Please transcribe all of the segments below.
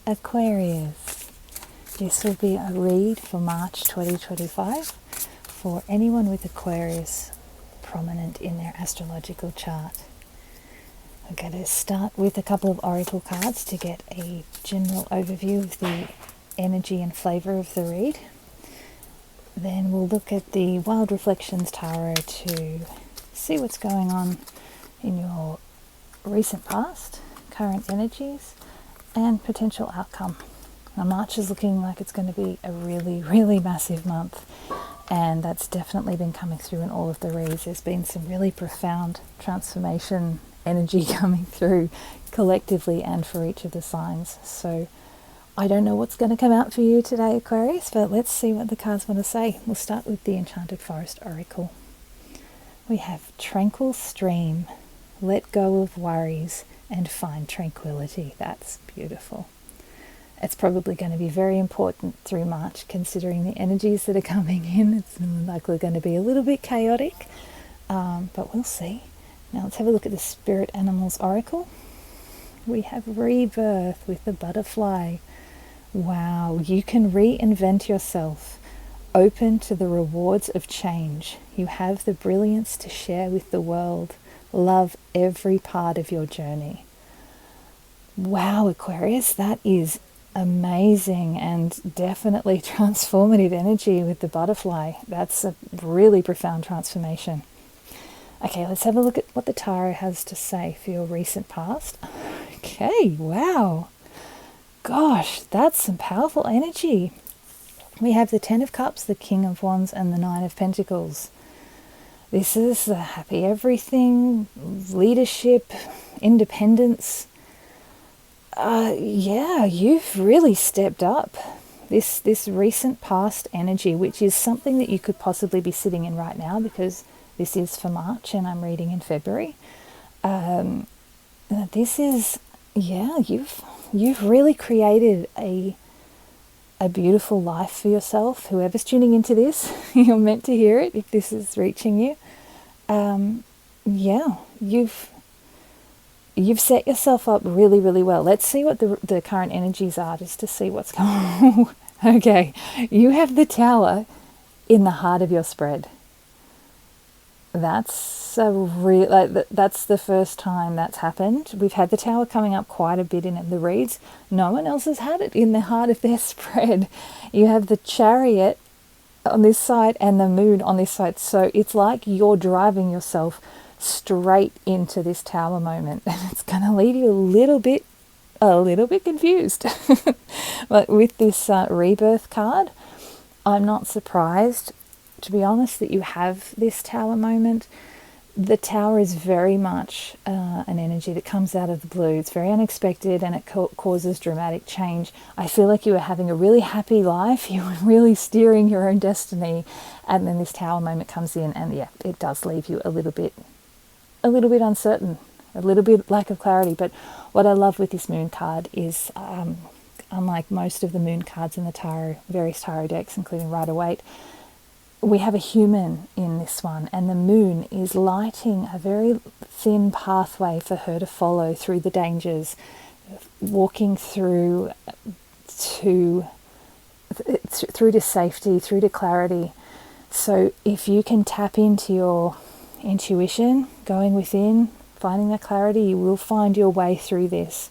Aquarius. This will be a read for March 2025 for anyone with Aquarius prominent in their astrological chart. I'm going to start with a couple of oracle cards to get a general overview of the energy and flavour of the read. Then we'll look at the Wild Reflections Tarot to see what's going on in your recent past, current energies, and potential outcome. Now, March is looking like it's going to be a really, really massive month, and that's definitely been coming through in all of the reads. There's been some really profound transformation energy coming through collectively and for each of the signs. So I don't know what's going to come out for you today, Aquarius, but let's see what the cards want to say. We'll start with the Enchanted Forest Oracle. We have Tranquil Stream, let go of worries and find tranquility. That's beautiful. It's probably going to be very important through March, considering the energies that are coming in. It's likely going to be a little bit chaotic, but we'll see. Now let's have a look at the Spirit Animals Oracle. We have Rebirth with the butterfly. Wow, you can reinvent yourself. Open to the rewards of change. You have the brilliance to share with the world. Love every part of your journey. Wow, Aquarius, that is amazing and definitely transformative energy with the butterfly. That's a really profound transformation. Okay, let's have a look at what the tarot has to say for your recent past. Okay, wow. Gosh, that's some powerful energy. We have the Ten of Cups, the King of Wands, and the Nine of Pentacles. This is the happy everything, leadership, independence. Yeah, you've really stepped up. This recent past energy, which is something that you could possibly be sitting in right now, because this is for March and I'm reading in February. This is, yeah, you've really created a beautiful life for yourself. Whoever's tuning into this, you're meant to hear it if this is reaching you. Yeah, you've set yourself up really, really well. Let's see what the current energies are, just to see what's going on. Okay, you have the Tower in the heart of your spread. That's that's the first time that's happened. We've had the Tower coming up quite a bit in the reads. No one else has had it in the heart of their spread. You have the Chariot on this side and the Moon on this side. So it's like you're driving yourself straight into this Tower moment, and it's going to leave you a little bit confused. But with this Rebirth card, I'm not surprised, to be honest, that you have this Tower moment. The Tower is very much an energy that comes out of the blue. It's very unexpected, and it causes dramatic change. I feel like you were having a really happy life. You were really steering your own destiny, and then this Tower moment comes in, and yeah, it does leave you a little bit uncertain, a little bit lack of clarity. But what I love with this Moon card is, unlike most of the Moon cards in the tarot, various tarot decks, including Rider-Waite, we have a human in this one, and the Moon is lighting a very thin pathway for her to follow through the dangers, walking through to safety, through to clarity. So if you can tap into your intuition, going within, finding that clarity, you will find your way through this.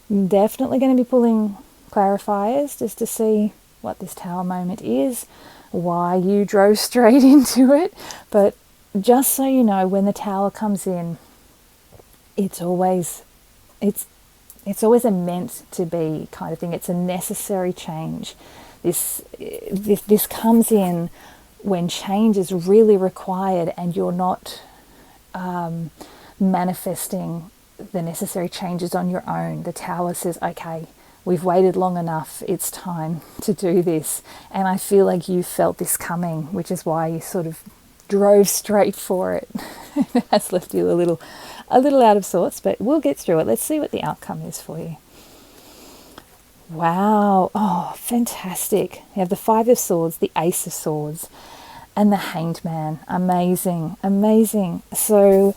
I'm definitely going to be pulling clarifiers just to see what this Tower moment is, why you drove straight into it. But just so you know, when the Tower comes in, it's always a meant to be kind of thing. It's a necessary change. This comes in when change is really required, and you're not manifesting the necessary changes on your own. The Tower says, okay, we've waited long enough, it's time to do this. And I feel like you felt this coming, which is why you sort of drove straight for it. It has left you a little out of sorts, but we'll get through it. Let's see what the outcome is for you. Wow, oh, fantastic. You have the Five of Swords, the Ace of Swords, and and the Hanged Man. Amazing, amazing. So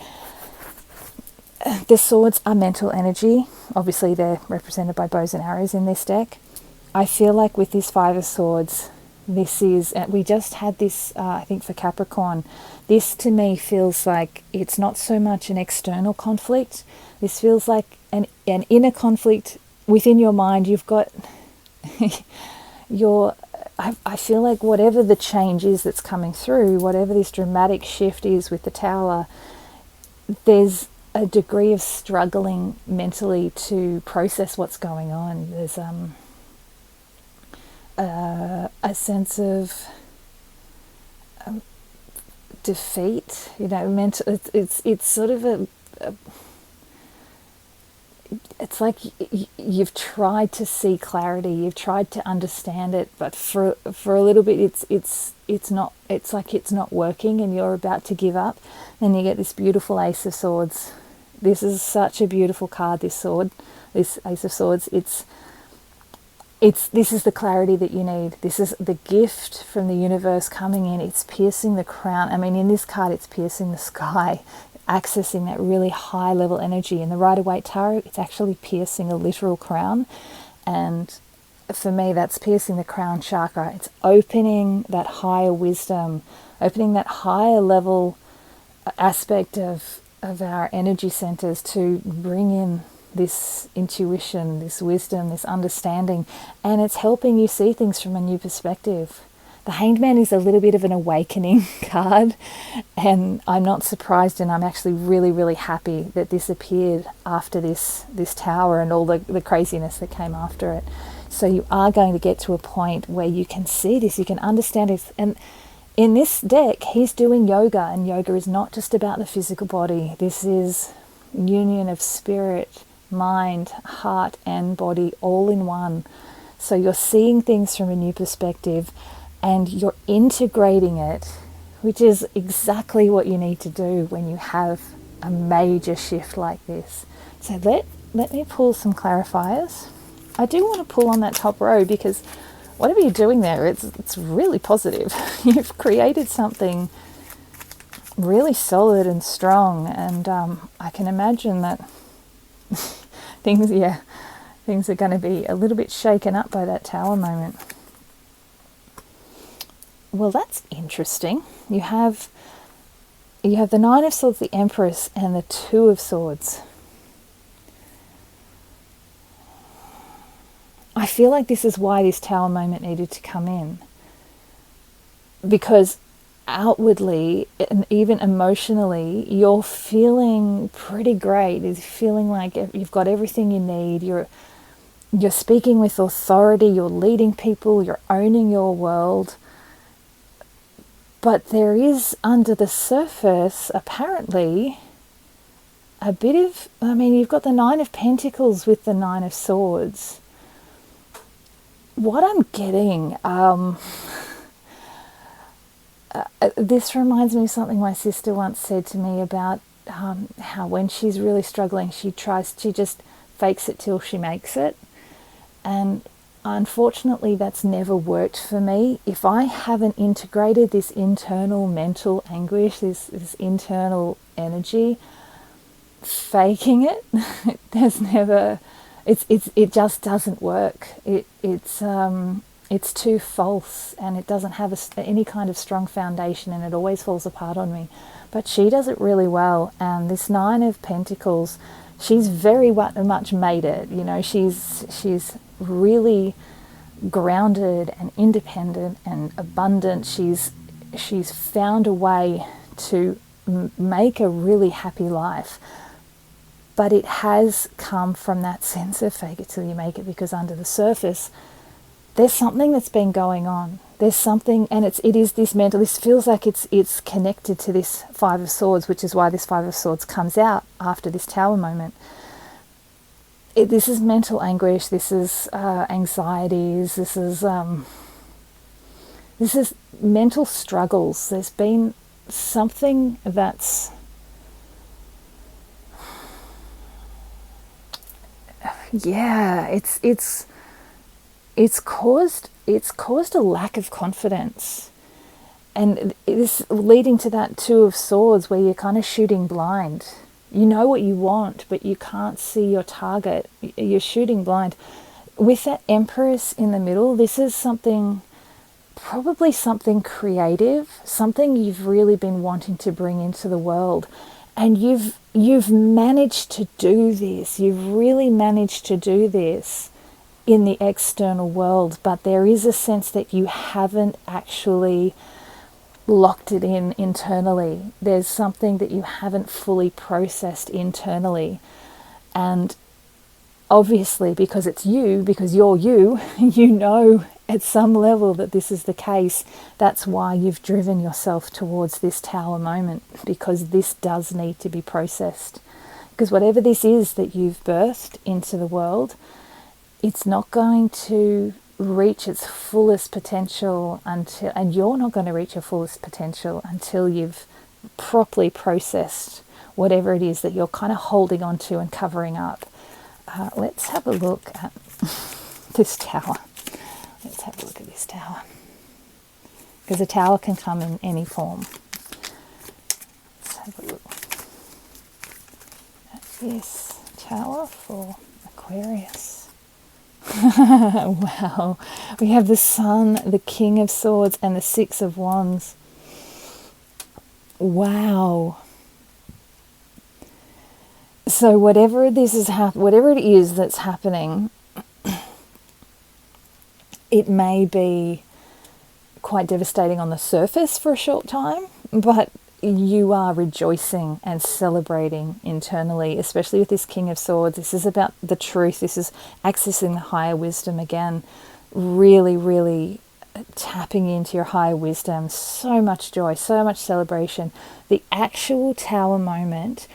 The swords are mental energy. Obviously, they're represented by bows and arrows in this deck. I feel like with this Five of Swords, this is, we just had this, I think for Capricorn, this to me feels like it's not so much an external conflict. This feels like an inner conflict within your mind. You've got I feel like whatever the change is that's coming through, whatever this dramatic shift is with the Tower, there's a degree of struggling mentally to process what's going on. There's a sense of defeat, mental. It's sort of it's like you've tried to see clarity, you've tried to understand it, but for a little bit it's not. It's like it's not working, and you're about to give up. Then you get this beautiful Ace of Swords. This is such a beautiful card. This Ace of Swords. This is the clarity that you need. This is the gift from the universe coming in. It's piercing the crown. I mean, in this card, it's piercing the sky, accessing that really high level energy. In the Rider-Waite Tarot, it's actually piercing a literal crown. And for me, that's piercing the crown chakra. It's opening that higher wisdom, opening that higher level aspect of our energy centers to bring in this intuition, this wisdom, this understanding, and it's helping you see things from a new perspective. The Hanged Man is a little bit of an awakening card, and I'm not surprised, and I'm actually really, really happy that this appeared after this Tower and all the craziness that came after it. So you are going to get to a point where you can see this, you can understand it. And in this deck, he's doing yoga, and yoga is not just about the physical body. This is union of spirit, mind, heart and body all in one. So you're seeing things from a new perspective and you're integrating it, which is exactly what you need to do when you have a major shift like this. So let me pull some clarifiers. I do want to pull on that top row because whatever you're doing there, it's really positive. You've created something really solid and strong, and I can imagine that things are going to be a little bit shaken up by that Tower moment. Well, that's interesting. You have the Nine of Swords, the Empress, and the Two of Swords. I feel like this is why this Tower moment needed to come in, because outwardly and even emotionally you're feeling pretty great. You're feeling like you've got everything you need. You're speaking with authority, you're leading people, you're owning your world. But there is under the surface apparently a bit of, you've got the Nine of Pentacles with the Nine of Swords. What I'm getting, this reminds me of something my sister once said to me about how when she's really struggling, she just fakes it till she makes it. And unfortunately, that's never worked for me. If I haven't integrated this internal mental anguish, this internal energy, faking it, it just doesn't work. It's too false, and it doesn't have any kind of strong foundation, and it always falls apart on me. But she does it really well, and this Nine of Pentacles, she's very much made it. She's really grounded and independent and abundant. She's found a way to make a really happy life. But it has come from that sense of fake it till you make it, because under the surface, there's something that's been going on. There's something, and it is this mental. This feels like it's connected to this Five of Swords, which is why this Five of Swords comes out after this Tower moment. This is mental anguish. This is anxieties. This is mental struggles. There's been something that's it's caused a lack of confidence, and this leading to that Two of Swords where you're kind of shooting blind. You know what you want, but you can't see your target. You're shooting blind. With that Empress in the middle, this is something, probably something creative, something you've really been wanting to bring into the world. And you've managed to do this. You've really managed to do this in the external world, but there is a sense that you haven't actually locked it in internally. There's something that you haven't fully processed internally. And obviously, because it's you, because you're you, you know at some level that this is the case. That's why you've driven yourself towards this Tower moment, because this does need to be processed. Because whatever this is that you've birthed into the world, it's not going to reach its fullest potential until, and you're not going to reach your fullest potential until you've properly processed whatever it is that you're kind of holding on to and covering up. Let's have a look at this tower. Let's have a look at this tower. Because a tower can come in any form. Let's have a look at this tower for Aquarius. Wow. We have the Sun, the King of Swords, and the Six of Wands. Wow. So whatever this is, whatever it is that's happening, it may be quite devastating on the surface for a short time, but you are rejoicing and celebrating internally, especially with this King of Swords. This is about the truth. This is accessing the higher wisdom again, really, really tapping into your higher wisdom. So much joy, so much celebration. The actual Tower moment,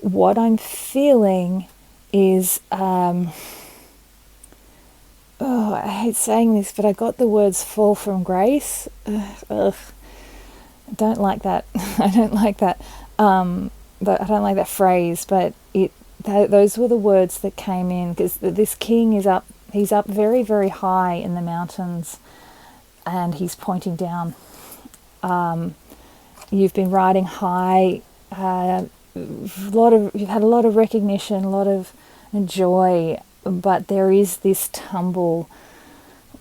what I'm feeling is, I hate saying this, but I got the words fall from grace. Ugh. I don't like that. I don't like that. But I don't like that phrase. But those were the words that came in, because this king is up. He's up very, very high in the mountains, and he's pointing down. You've been riding high. You've had a lot of recognition, a lot of joy, but there is this tumble.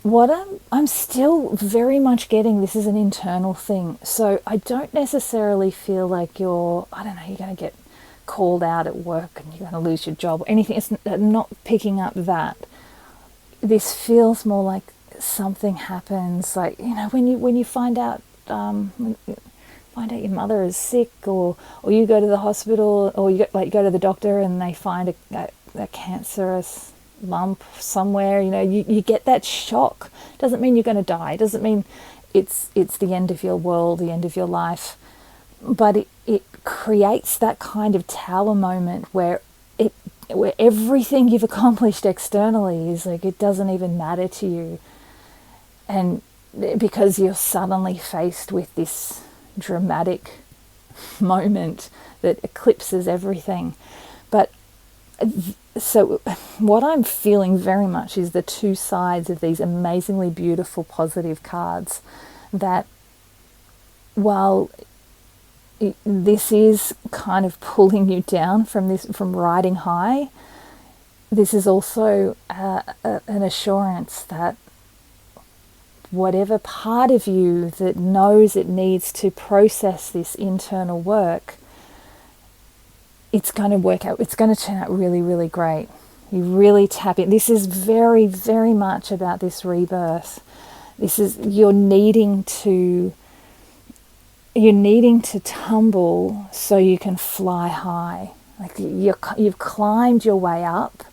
What I'm still very much getting, this is an internal thing. So I don't necessarily feel like you're going to get called out at work and you're going to lose your job or anything. It's not picking up that. This feels more like something happens, like, when you find out your mother is sick, or you go to the hospital, or you go to the doctor and they find a cancerous lump somewhere. You get that shock. Doesn't mean you're going to die. Doesn't mean it's the end of your world, the end of your life. But it creates that kind of Tower moment where everything you've accomplished externally is like, it doesn't even matter to you, and because you're suddenly faced with this dramatic moment that eclipses everything. But so what I'm feeling very much is the two sides of these amazingly beautiful positive cards, that while this is kind of pulling you down from riding high, this is also an assurance that whatever part of you that knows it needs to process this internal work, it's going to work out. It's going to turn out really, really great. You really tap in. This is very, very much about this rebirth. This is you're needing to tumble so you can fly high. Like you've climbed your way up.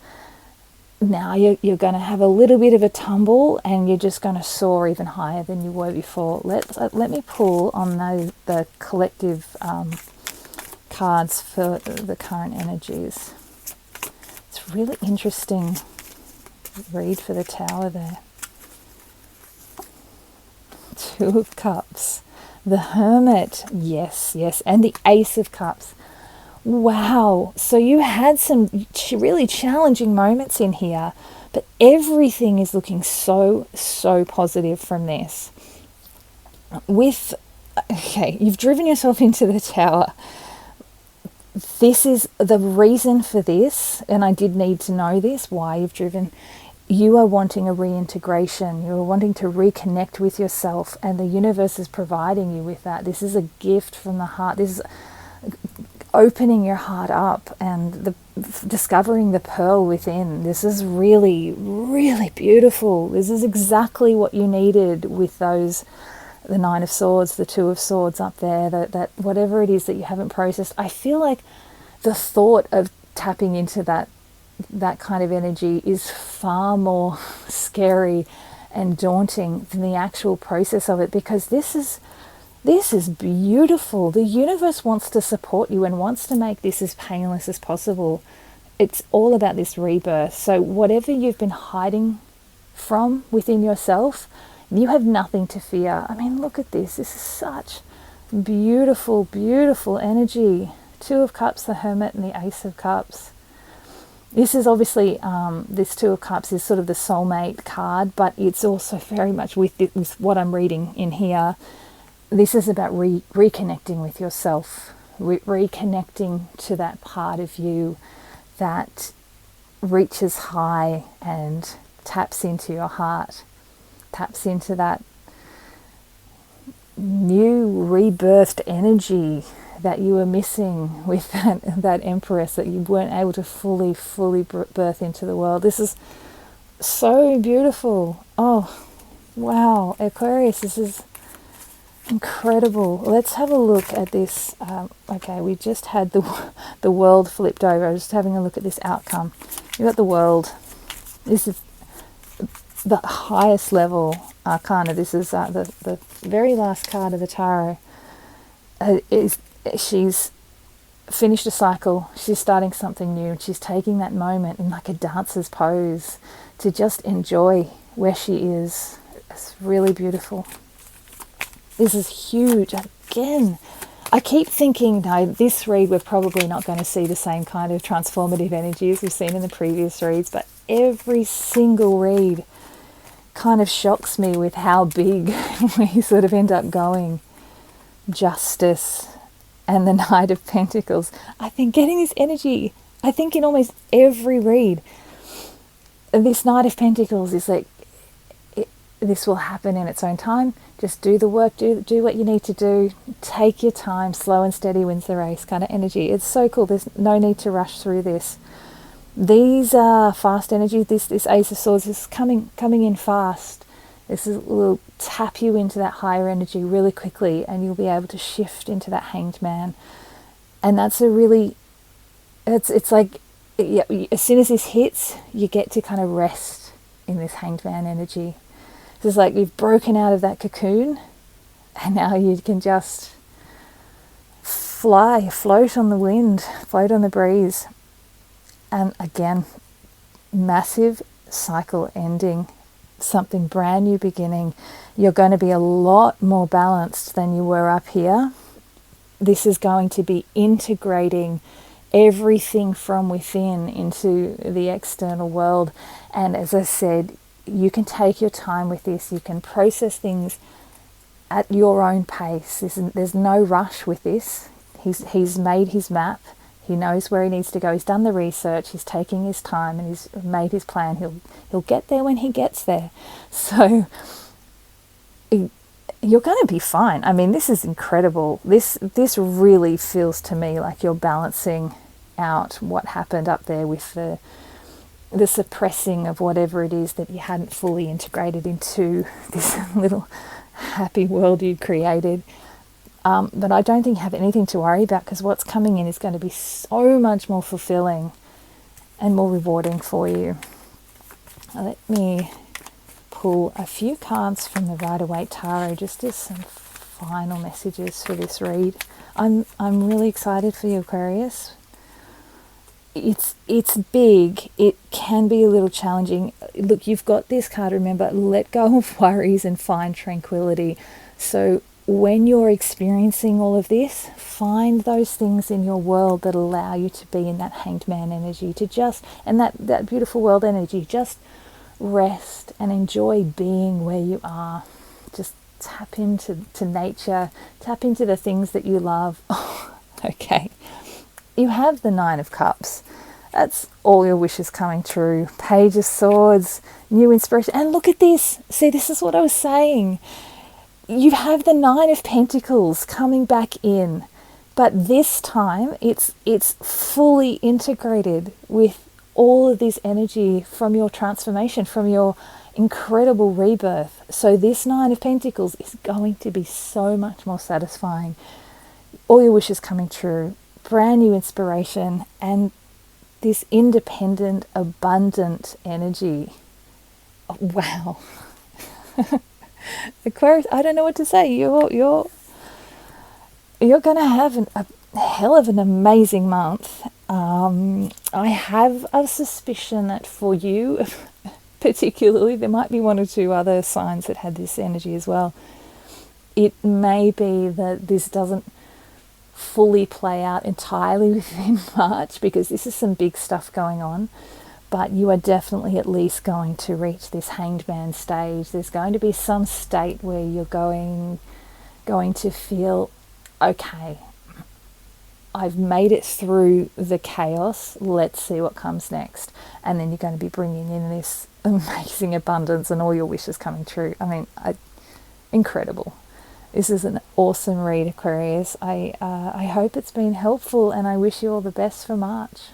Now you're going to have a little bit of a tumble, and you're just going to soar even higher than you were before. Let me pull on the collective cards for the current energies. It's really interesting read for the Tower there. Two of Cups, the Hermit, yes, and the Ace of Cups. Wow, so you had some really challenging moments in here, but everything is looking so positive from this. You've driven yourself into the Tower. this is the reason for this, and I did need to know this, why you've driven. You are wanting a reintegration. You're wanting to reconnect with yourself, and the universe is providing you with that. This is a gift from the heart. This is opening your heart up and discovering the pearl within. This is really, really beautiful. This is exactly what you needed with those, the Nine of Swords, the Two of Swords up there, that whatever it is that you haven't processed. I feel like the thought of tapping into that kind of energy is far more scary and daunting than the actual process of it, because this is beautiful. The universe wants to support you and wants to make this as painless as possible. It's all about this rebirth. So whatever you've been hiding from within yourself, you have nothing to fear. I mean, look at this. This is such beautiful, beautiful energy. Two of Cups, the Hermit, and the Ace of Cups. This is obviously, this Two of Cups is sort of the soulmate card, but it's also very much with what I'm reading in here. This is about reconnecting with yourself, reconnecting to that part of you that reaches high and taps into your heart, taps into that new rebirthed energy that you were missing with that Empress, that you weren't able to fully birth into the world. This is so beautiful. Oh, wow. Aquarius, this is incredible. Let's have a look at this. Okay, we just had the world flipped over. Just having a look at this outcome. You got the world. This is the highest level arcana. This is the very last card of the tarot. She's finished a cycle. She's starting something new, and she's taking that moment in like a dancer's pose to just enjoy where she is. It's really beautiful. This is huge. Again, I keep thinking, no, this read we're probably not going to see the same kind of transformative energy as we've seen in the previous reads, but every single read kind of shocks me with how big we sort of end up going. Justice and the Knight of Pentacles. I've been getting this energy, I think, in almost every read. This Knight of Pentacles is like, this will happen in its own time. Just do the work, do what you need to do. Take your time, slow and steady wins the race kind of energy. It's so cool. There's no need to rush through this. These are fast energy. This Ace of Swords is coming in fast. This will tap you into that higher energy really quickly, and you'll be able to shift into that Hanged Man. And that's a really, it's like, yeah, as soon as this hits, you get to kind of rest in this Hanged Man energy. It's like you've broken out of that cocoon, and now you can just fly, float on the wind, float on the breeze. And again, massive cycle ending, something brand new beginning. You're going to be a lot more balanced than you were up here. This is going to be integrating everything from within into the external world. And as I said, you can take your time with this. You can process things at your own pace. There's no rush with this. He's made his map. He knows where he needs to go. He's done the research. He's taking his time, and he's made his plan. He'll get there when he gets there. So you're going to be fine. I mean, this is incredible. This really feels to me like you're balancing out what happened up there with the suppressing of whatever it is that you hadn't fully integrated into this little happy world you'd created. But I don't think you have anything to worry about, because what's coming in is going to be so much more fulfilling and more rewarding for you. Let me pull a few cards from the Rider-Waite Tarot just as some final messages for this read. I'm really excited for you, Aquarius. It's big. It can be a little challenging. Look, you've got this card. Remember, let go of worries and find tranquility. So when you're experiencing all of this, find those things in your world that allow you to be in that Hanged Man energy, to just, and that beautiful world energy, just rest and enjoy being where you are. Just tap into nature, tap into the things that you love. Oh, okay. you have the Nine of Cups. That's all your wishes coming true. Page of Swords, new inspiration. And look at this. See, this is what I was saying. You have the Nine of Pentacles coming back in. But this time, it's fully integrated with all of this energy from your transformation, from your incredible rebirth. So this Nine of Pentacles is going to be so much more satisfying. All your wishes coming true, brand new inspiration, and this independent, abundant energy. Oh, wow. Aquarius, I don't know what to say. You're going to have a hell of an amazing month. I have a suspicion that for you, particularly, there might be one or two other signs that had this energy as well. It may be that this doesn't fully play out entirely within March, because this is some big stuff going on, but you are definitely at least going to reach this hanged man stage. There's going to be some state where you're going to feel, okay, I've made it through the chaos, let's see what comes next. And then you're going to be bringing in this amazing abundance and all your wishes coming true. I mean, incredible. This is an awesome read, Aquarius. I hope it's been helpful, and I wish you all the best for March.